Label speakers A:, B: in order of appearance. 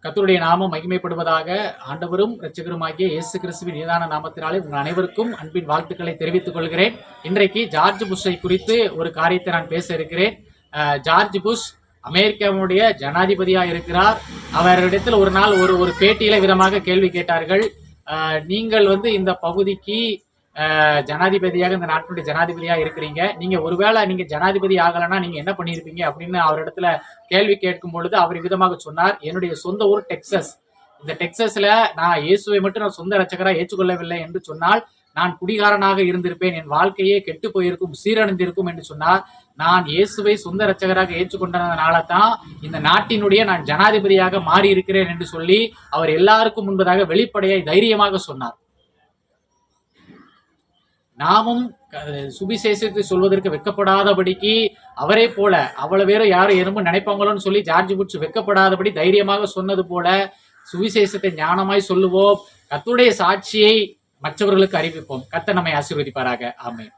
A: கர்த்தருடைய நாமம் மகிமைப்படுவதாக. ஆண்டவரும் இரட்சகருமாகிய இயேசு கிறிஸ்துவின் இனிதான நாமத்தினாலே உங்கள் அனைவருக்கும் அன்பின் வாழ்த்துக்களை தெரிவித்துக் கொள்கிறேன். இன்றைக்கு ஜார்ஜ் புஷ்ஷை குறித்து ஒரு காரியத்தை நான் பேச இருக்கிறேன். ஜார்ஜ் புஷ் அமெரிக்காவுடைய ஜனாதிபதியா இருக்கிறார். அவரிடத்தில் ஒரு நாள் ஒரு பேட்டியில விதமாக கேள்வி கேட்டார்கள். நீங்கள் இந்த பகுதிக்கு ஜனாதிபதியாக, இந்த நாட்டினுடைய ஜனாதிபதியா இருக்கிறீங்க, நீங்க ஒருவேளை நீங்க ஜனாதிபதி ஆகலைன்னா நீங்க என்ன பண்ணியிருப்பீங்க அப்படின்னு அவரிடத்துல கேள்வி கேட்கும் பொழுது அவர் விதமாக சொன்னார், என்னுடைய சொந்த ஊர் டெக்சஸ். இந்த டெக்சஸ்ல நான் இயேசுவை மட்டும் நான் சொந்த ரட்சகரா ஏற்றுக்கொள்ளவில்லை என்று சொன்னால் நான் குடிகாரனாக இருந்திருப்பேன், என் வாழ்க்கையே கெட்டு போயிருக்கும், சீரழிந்திருக்கும் என்று சொன்னார். நான் இயேசுவை சொந்த ரட்சகராக ஏற்றுக்கொண்டதுனால தான் இந்த நாட்டினுடைய நான் ஜனாதிபதியாக மாறி இருக்கிறேன் என்று சொல்லி அவர் எல்லாருக்கும் முன்பதாக வெளிப்படையாய் தைரியமாக சொன்னார். நாமும் சுவிசேஷத்தை சொல்வதற்கு வெக்கப்படாதபடிக்கு அவரே போல, அவ்வளவு பேரும் யாரும் எறும்பு நினைப்பாங்களோன்னு சொல்லி ஜார்ஜ் புஷ் வெக்கப்படாதபடி தைரியமாக சொன்னது போல சுவிசேஷத்தை ஞானமாய் சொல்லுவோம், கர்த்தருடைய சாட்சியை மற்றவர்களுக்கு அறிவிப்போம். கர்த்தர் நம்மை ஆசீர்வதிப்பாராக. ஆமென்.